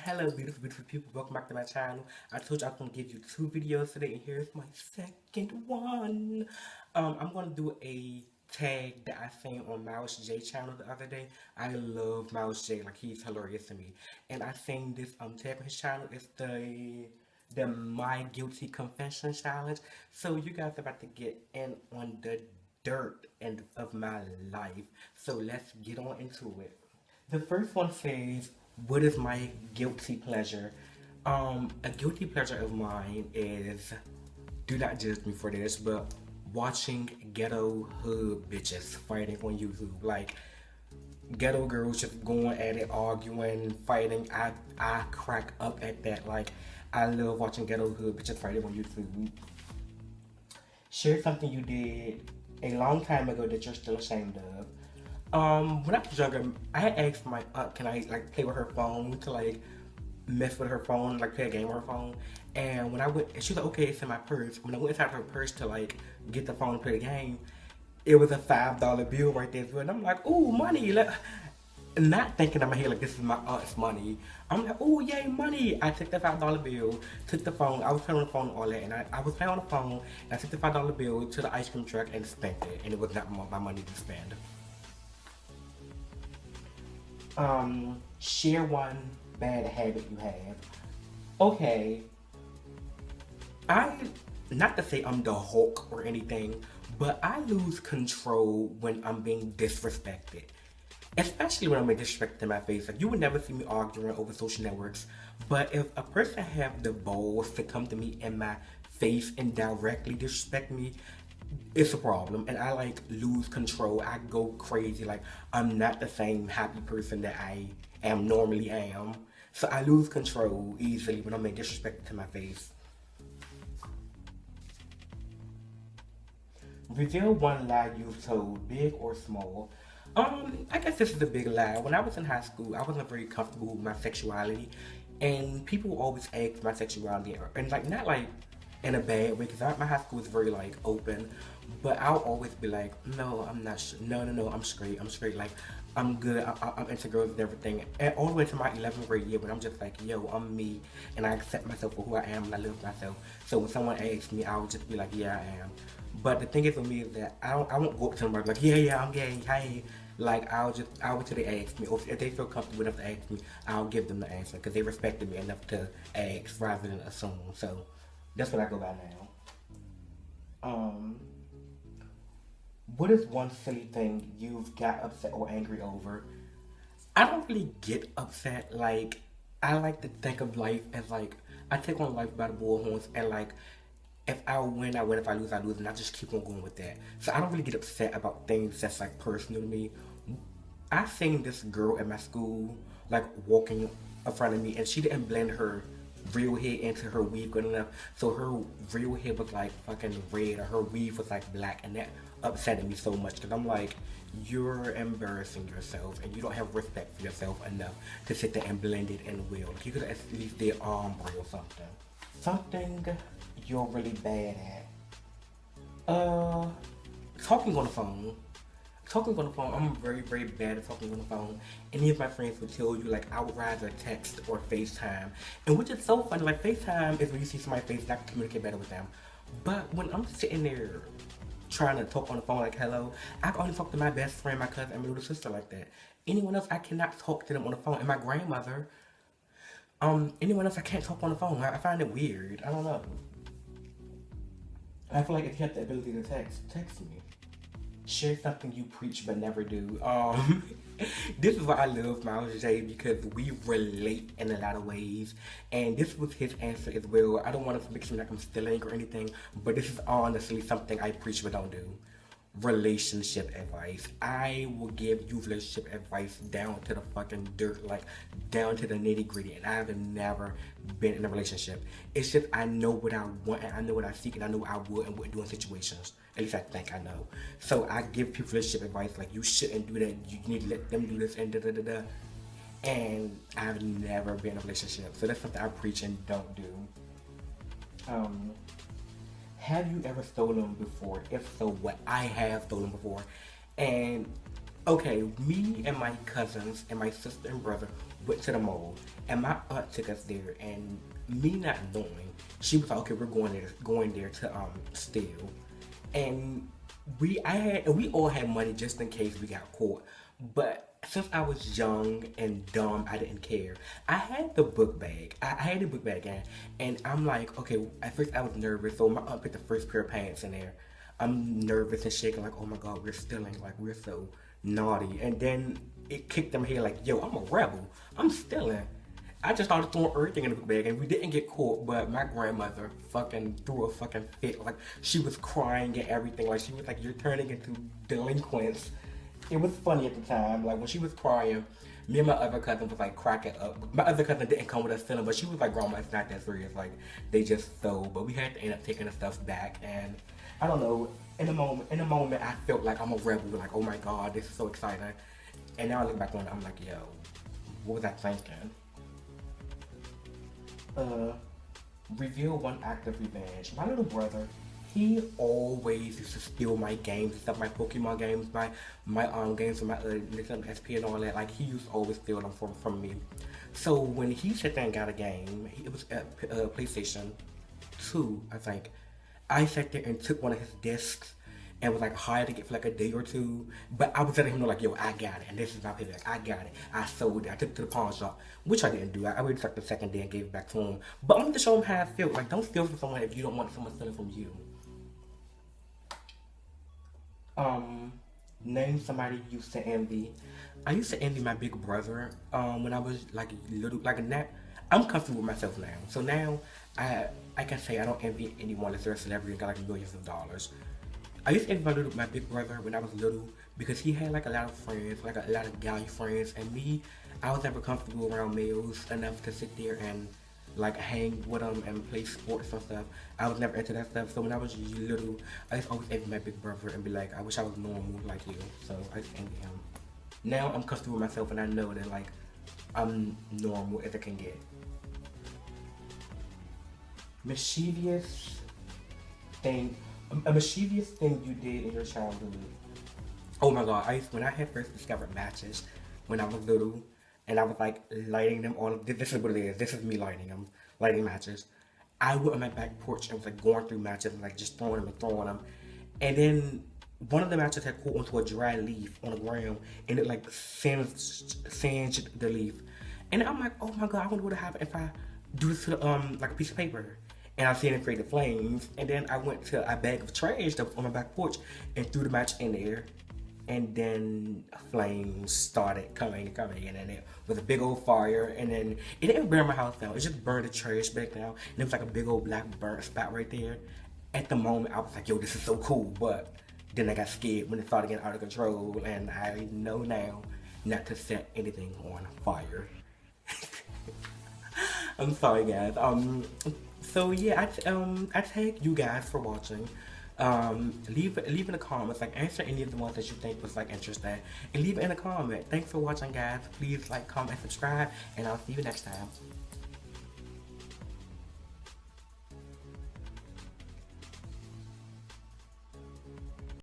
Hello, beautiful people. Welcome back to my channel. I told you I was going to give you two videos today, and here's my second one. I'm going to do a tag that I seen on Mouse J channel the other day. I love Mouse J, like he's hilarious to me. And I seen this tag on his channel. It's the My Guilty Confession Challenge. So you guys are about to get in on the dirt and of my life. So let's get on into it. The first one says, "What is my guilty pleasure?" A guilty pleasure of mine is, do not judge me for this, but watching ghetto hood bitches fighting on YouTube. Like, ghetto girls just going at it, arguing, fighting. I crack up at that. Like, I love watching ghetto hood bitches fighting on YouTube. Share something you did a long time ago that you're still ashamed of. When I was younger, I asked my aunt, can I like play with her phone to like mess with her phone, like play a game on her phone. And when I went, and she was like, okay, it's in my purse. When I went inside her purse to like get the phone and play the game, it was a $5 bill right there. And I'm like, ooh, money. Not thinking in my head like this is my aunt's money. I'm like, oh yay, money. I took the $5 bill, took the phone, I was playing on the phone and all that, and I was playing on the phone, and I took the $5 bill to the ice cream truck and spent it, and it was not my money to spend. Share one bad habit you have. Okay, I, not to say I'm the Hulk or anything, but I lose control when I'm being disrespected. Especially when I'm being disrespected to my face. Like, you would never see me arguing over social networks, but if a person have the balls to come to me in my face and directly disrespect me, it's a problem. And I like lose control. I go crazy. Like, I'm not the same happy person that I am normally am. So I lose control easily when I'm being disrespected to my face. Reveal one lie you've told, big or small. I guess this is a big lie. When I was in high school, I wasn't very comfortable with my sexuality, and people always ask my sexuality, and like not like in a bad way, because my high school was very like open, but I'll always be like, no, I'm not. No, I'm straight. I'm straight. Like I'm good. I'm into girls and everything. And all the way to my 11th grade year, when I'm just like, yo, I'm me, and I accept myself for who I am, and I love myself. So when someone asks me, I'll just be like, yeah, I am. But the thing is with me is that I won't go up to somebody like, yeah, I'm gay, hey. Like, I'll wait till they ask me, or if they feel comfortable enough to ask me, I'll give them the answer, because they respected me enough to ask rather than assume. So, that's what I go by now. What is one silly thing you've got upset or angry over? I don't really get upset. Like, I like to think of life as like, I take on life by the bull horns, and like, if I win, I win. If I lose, I lose, and I just keep on going with that. So I don't really get upset about things that's like personal to me. I seen this girl at my school like walking in front of me, and she didn't blend her real hair into her weave good enough, so her real hair was like fucking red, or her weave was like black, and that upset me so much because I'm like, you're embarrassing yourself, and you don't have respect for yourself enough to sit there and blend it in well. Like, you could at least did ombre or something. Something you're really bad at. Talking on the phone. Talking on the phone, I'm very bad at talking on the phone. Any of my friends would tell you, like, I would rather text or FaceTime. And which is so funny, like, FaceTime is when you see somebody's face and I can communicate better with them. But when I'm sitting there trying to talk on the phone, like, hello, I can only talk to my best friend, my cousin, and my little sister like that. Anyone else, I cannot talk to them on the phone. And my grandmother, anyone else, I can't talk on the phone. I find it weird. I don't know. I feel like if you have the ability to text me. Share something you preach but never do. This is why I love Miles J, because we relate in a lot of ways, and this was his answer as well. I don't want to make it seem like I'm stealing or anything, but this is honestly something I preach but don't do. Relationship advice. I will give you relationship advice down to the fucking dirt, like down to the nitty gritty, and I've never been in a relationship. It's just I know what I want, and I know what I seek, and I know what I would and wouldn't do in situations. At least I think I know. So I give people relationship advice like, you shouldn't do that, you need to let them do this, and da da da da. And I've never been in a relationship, so that's something I preach and don't do. Um, have you ever stolen before? If so, what? I have stolen before. And okay, me and my cousins and my sister and brother, went to the mall, and my aunt took us there, and me not knowing, she was like, okay, we're going there to steal, and we all had money just in case we got caught, but since I was young and dumb, I didn't care. I had the book bag. I had the book bag in, and I'm like, okay. At first, I was nervous, so my aunt put the first pair of pants in there. I'm nervous and shaking, like, oh my god, we're stealing, like we're so naughty. And then it kicked in my head, like, yo, I'm a rebel. I'm stealing. I just started throwing everything in the book bag, and we didn't get caught. But my grandmother fucking threw a fucking fit. Like she was crying and everything. Like she was like, "You're turning into delinquents." It was funny at the time. Like when she was crying, me and my other cousin was like cracking up. My other cousin didn't come with us stealing, but she was like, "Grandma, it's not that serious. Like they just stole." But we had to end up taking the stuff back, and I don't know. In the moment, I felt like I'm a rebel. Like, oh my god, this is so exciting. And now I look back on it, I'm like, yo, what was I thinking? Reveal one act of revenge. My little brother, he always used to steal my games and stuff, my Pokemon games, my games from my Nintendo SP and all that. Like he used to always steal them from me. So when he sat there and got a game, it was a PlayStation 2, I think. I sat there and took one of his discs and was like hiding it for like a day or two. But I was letting him know like, yo, I got it, and this is my payback. I got it. I sold it. I took it to the pawn shop, which I didn't do. I waited like the second day and gave it back to him. But I wanted to show him how I feel. Like, don't steal from someone if you don't want someone stealing from you. Name somebody you used to envy. I used to envy my big brother. When I was like little, like a nap. I'm comfortable with myself now. So now I can say I don't envy anyone that's a celebrity and got like millions of dollars. I used to envy my big brother when I was little because he had like a lot of friends, like a lot of guy friends, and me, I was never comfortable around males enough to sit there and like hang with them and play sports and stuff. I was never into that stuff. So when I was little, I used to always envy my big brother and be like, I wish I was normal like you. So I used to envy him. Now I'm comfortable with myself and I know that like I'm normal as I can get. Mischievous thing, a mischievous thing you did in your childhood. Oh my god, when I had first discovered matches when I was little, and I was like lighting them all. This is what it is. This is me lighting them, lighting matches. I went on my back porch and was like going through matches and like just throwing them and throwing them. And then one of the matches had caught onto a dry leaf on the ground, and it like singed the leaf. And I'm like, oh my god, I wonder what would happen if I do this to the, like a piece of paper. And I seen it create the flames. And then I went to a bag of trash that was on my back porch and threw the match in there. And then flames started coming, and then it was a big old fire, and then it didn't burn my house down. It just burned the trash back down, and it was like a big old black burnt spot right there. At the moment, I was like, yo, this is so cool, but then I got scared when it started getting out of control, and I know now not to set anything on fire. I'm sorry, guys. So yeah, I thank you guys for watching. Leave in the comments, like answer any of the ones that you think was like interesting, and leave it in a comment. Thanks for watching, guys. Please like, comment, and subscribe, and I'll see you next time.